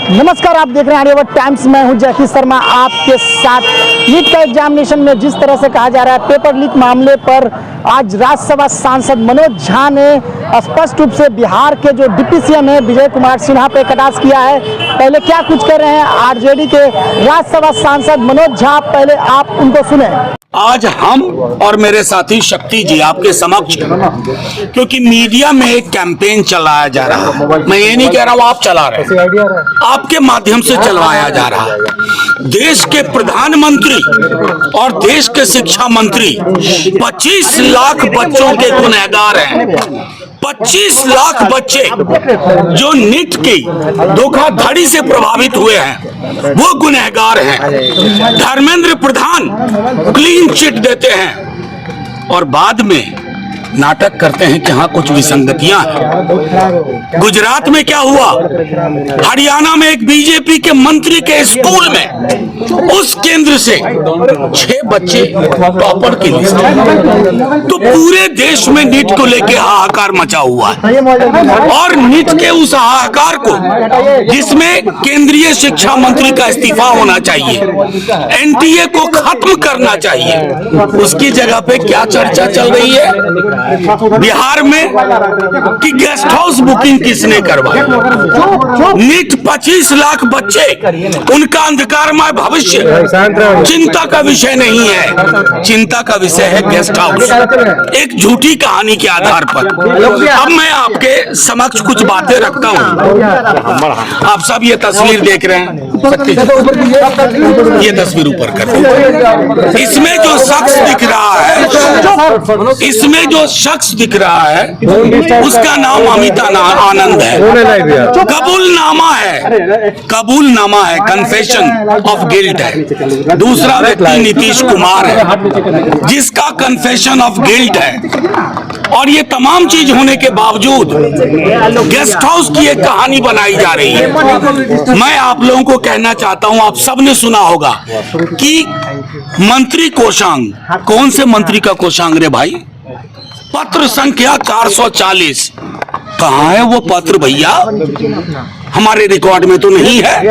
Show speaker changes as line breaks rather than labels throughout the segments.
नमस्कार, आप देख रहे हैं आर्यावर्त टाइम्स। मैं हूं जयकिश शर्मा आपके साथ। नीट का एग्जामिनेशन में जिस तरह से कहा जा रहा है पेपर लीक मामले पर आज राज्यसभा सांसद मनोज झा ने स्पष्ट रूप से बिहार के जो डिप्टी सीएम है विजय कुमार सिन्हा पे कटाक्ष किया है। पहले क्या कुछ कर रहे हैं आरजेडी के राज्यसभा सांसद मनोज झा, पहले आप उनको सुने।
आज हम और मेरे साथी शक्ति जी आपके समक्ष, क्योंकि मीडिया में एक कैंपेन चलाया जा रहा है, मैं ये नहीं कह रहा हूँ आप चला रहे हैं, आपके माध्यम से चलवाया जा रहा है। देश के प्रधानमंत्री और देश के शिक्षा मंत्री 25 लाख बच्चों के गुनहगार हैं। 25 लाख बच्चे जो नीट की धोखाधड़ी से प्रभावित हुए हैं वो गुनहगार हैं। धर्मेंद्र प्रधान क्लीन चिट देते हैं और बाद में नाटक करते हैं कि हाँ कुछ विसंगतियां हैं। गुजरात में क्या हुआ, हरियाणा में एक बीजेपी के मंत्री के स्कूल में उस केंद्र से 6 बच्चे टॉपर की लिस्ट। तो पूरे देश में नीट को लेकर हाहाकार मचा हुआ है और नीट के उस हाहाकार को, जिसमें केंद्रीय शिक्षा मंत्री का इस्तीफा होना चाहिए, एनटीए को खत्म करना चाहिए, उसकी जगह पे क्या चर्चा चल रही है बिहार में कि गेस्ट हाउस बुकिंग किसने करवाई। नीट 25 लाख बच्चे, उनका अंधकारमय भविष्य चिंता का विषय नहीं है, चिंता का विषय है गेस्ट हाउस, एक झूठी कहानी के आधार पर। अब मैं आपके समक्ष कुछ बातें रखता हूं। आप सब ये तस्वीर देख रहे हैं, ये तस्वीर ऊपर कर। इसमें जो शख्स दिख रहा है, इसमें जो शख्स दिख रहा है उसका नाम अमिता आनंद है। कबूलनामा है, कन्फेशन ऑफ गिल्ट है। दूसरा व्यक्ति नीतीश कुमार है जिसका कन्फेशन ऑफ गिल्ट है। और ये तमाम चीज होने के बावजूद गेस्ट हाउस की एक कहानी बनाई जा रही है। मैं आप लोगों को कहना चाहता हूं, आप सबने सुना होगा कि मंत्री कोषांग, कौन से मंत्री का कोषांग रे भाई, पत्र संख्या 440, कहाँ है वो पत्र भैया? हमारे रिकॉर्ड में तो नहीं है।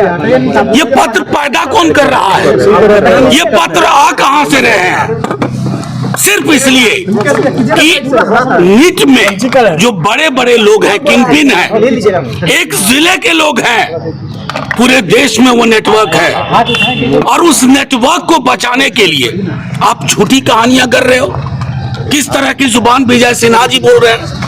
ये पत्र पैदा कौन कर रहा है? ये पत्र आ कहां से रहे हैं? सिर्फ इसलिए कि नीट में जो बड़े बड़े लोग हैं, किंगपिन हैं, एक जिले के लोग हैं, पूरे देश में वो नेटवर्क है और उस नेटवर्क को बचाने के लिए आप झूठी कहानियां कर रहे हो। किस तरह की जुबान विजय सिन्हा जी बोल रहे हैं,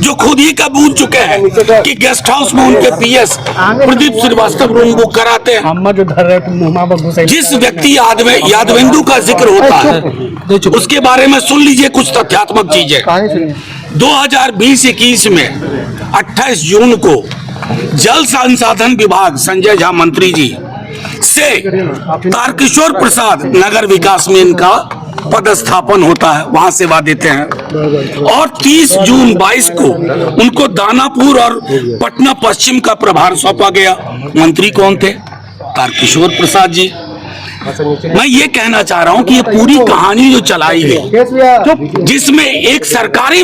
जो खुद ही कबूल चुके हैं कि गेस्ट हाउस में उनके PS Pradeep Shrivastava room book कराते हैं। जिस व्यक्ति यादवेंदु का जिक्र होता है उसके बारे में सुन लीजिए कुछ तथ्यात्मक चीजें। 2020-21 में 28 जून को जल संसाधन विभाग संजय झा मंत्री जी से तारकिशोर प्रसाद नगर विकास में इनका पदस्थापन होता है, वहां सेवा देते हैं। और 30 जून 22 को उनको दानापुर और पटना पश्चिम का प्रभार सौंपा गया। मंत्री कौन थे? तारकिशोर प्रसाद जी। मैं ये कहना चाह रहा हूं कि ये पूरी कहानी जो चलाई गई, जिसमें एक सरकारी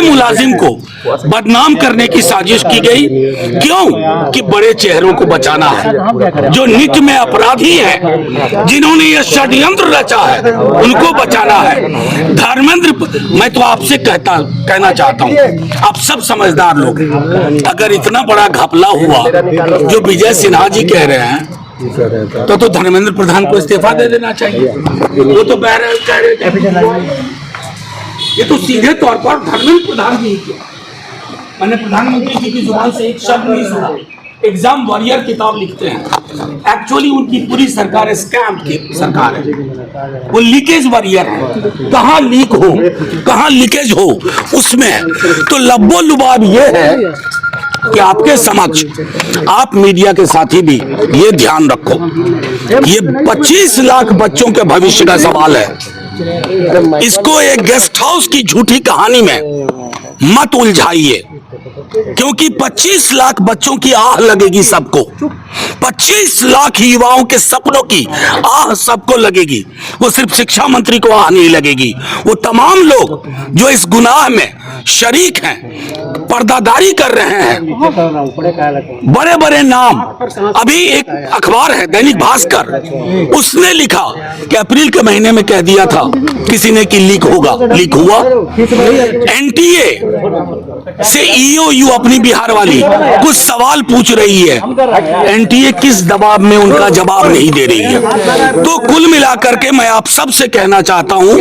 मुलाजिम को बदनाम करने की साजिश की गई। क्यों? कि बड़े चेहरों को बचाना है, जो नीट में अपराधी हैं, जिन्होंने ये षड्यंत्र रचा है, उनको बचाना है। धर्मेंद्र, मैं तो आपसे कहना चाहता हूं, आप सब समझदार लोग, अगर इतना बड़ा घपला हुआ जो विजय सिन्हा जी कह रहे हैं, तो धर्मेंद्र प्रधान को इस्तीफा दे देना चाहिए। वो तो बहरहाल कह रहे, ये तो सीधे तौर पर धर्मेंद्र प्रधान जी किया। मैंने प्रधानमंत्री जी की जुबान से एक शब्द नहीं सुना। एग्जाम वॉरियर किताब लिखते हैं, एक्चुअली उनकी पूरी सरकार स्कैम की सरकार है, वो लीकेज वॉरियर है। कहाँ लीक हो, कहाँ लीकेज हो, उसमें तो लब्बो लुबाब ये है कि आपके समक्ष, आप मीडिया के साथी भी ये ध्यान रखो, ये 25 लाख बच्चों के भविष्य का सवाल है। इसको एक गेस्ट हाउस की झूठी कहानी में मत उलझाइए। क्योंकि 25 लाख बच्चों की आह लगेगी सबको, 25 लाख युवाओं के सपनों की आह सबको लगेगी। वो सिर्फ शिक्षा मंत्री को आह नहीं लगेगी, वो तमाम लोग जो इस गुनाह में शरीक हैं, पर्दादारी कर रहे हैं, बड़े बड़े नाम। अभी एक अखबार है दैनिक भास्कर, उसने लिखा कि अप्रैल के महीने में कह दिया था किसी ने कि लीक होगा, लीक हुआ। एनटीए से ईओयू अपनी बिहार वाली कुछ सवाल पूछ रही है, एनटीए किस दबाव में उनका जवाब नहीं दे रही है। तो कुल मिलाकर के मैं आप सबसे कहना चाहता हूं,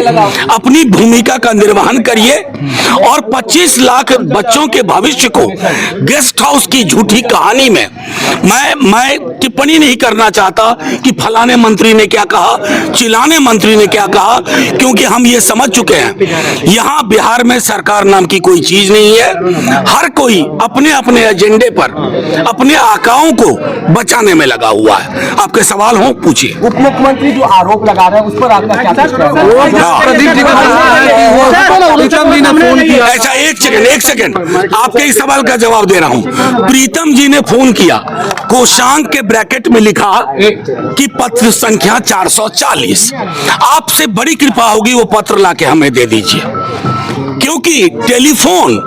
अपनी भूमिका का निर्वहन करिए और 25 लाख बच्चों के भविष्य को गेस्ट हाउस की झूठी कहानी में मैं टिप्पणी नहीं करना चाहता कि फलाने मंत्री ने क्या कहा, चिलाने मंत्री ने क्या कहा, क्योंकि हम ये समझ चुके हैं यहां बिहार में सरकार नाम की कोई चीज नहीं है। हर कोई अपने अपने एजेंडे पर अपने आकाओं को बचाने में लगा हुआ है। आपके सवाल हो पूछिए।
उप मुख्यमंत्री जो आरोप लगा रहे हैं उस पर आपका क्या
प्रदीप जी का कहा है कि वो प्रीतम जी ने फोन किया।
ऐसा एक सेकंड आपके इस सवाल का जवाब दे रहा हूं। प्रीतम जी ने फोन किया, कोषांक के ब्रैकेट में लिखा कि पत्र संख्या 440। आपसे बड़ी कृपा होगी वो पत्र लाके हमें दे दीजिए, क्योंकि टेलीफोन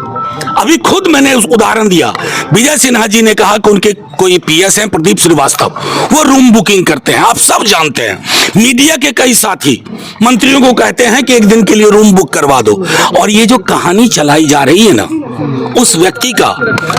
अभी खुद मैंने उस उदाहरण दिया। विजय सिन्हा जी ने कहा कि उनके कोई पीएस हैं प्रदीप श्रीवास्तव, वो रूम बुकिंग करते हैं, आप सब जानते हैं। मीडिया के कई साथी मंत्रियों को कहते हैं कि एक दिन के लिए रूम बुक करवा दो। और ये जो कहानी चलाई जा रही है ना, उस व्यक्ति का,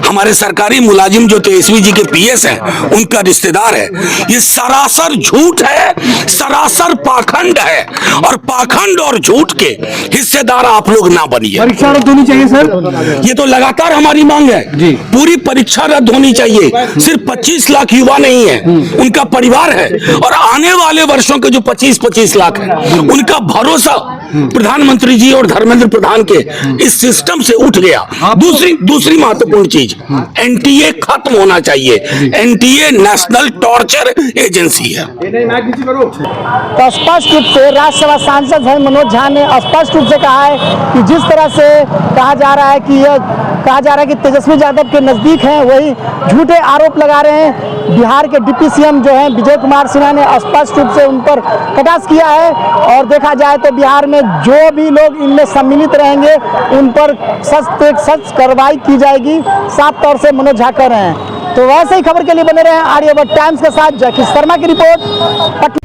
हमारे सरकारी मुलाजिम जो तेजस्वी जी के पीएस हैं उनका रिश्तेदार है, ये सरासर झूठ है, सरासर पाखंड है। और पाखंड और झूठ के हिस्सेदार आप लोग ना बनिए।
परीक्षा रद्द होनी चाहिए सर।
ये तो लगातार हमारी मांग है
जी।
पूरी परीक्षा रद्द होनी चाहिए। सिर्फ 25 लाख युवा नहीं है, उनका परिवार है, और आने वाले वर्षों के जो 25 लाख है उनका भरोसा प्रधानमंत्री जी और धर्मेंद्र प्रधान के इस सिस्टम से उठ गया। दूसरी महत्वपूर्ण चीज, एनटीए खत्म होना चाहिए। एनटीए नेशनल टॉर्चर एजेंसी है।
तो स्पष्ट रूप से राज्यसभा सांसद हैं मनोज झा ने स्पष्ट रूप से कहा है कि जिस तरह से कहा जा रहा है कि तेजस्वी यादव के नजदीक हैं, वही झूठे आरोप लगा रहे हैं। बिहार के डिप्टी सीएम जो हैं विजय कुमार सिन्हा ने स्पष्ट रूप से उन पर कटाक्ष किया है। और देखा जाए तो बिहार में जो भी लोग इनमें सम्मिलित रहेंगे उन पर सख्त कार्रवाई की जाएगी, साफ तौर से मनोज झा कह रहे हैं। तो वैसे ही खबर के लिए बने रहे आर्यभट्ट टाइम्स के साथ जयकिश शर्मा की रिपोर्ट।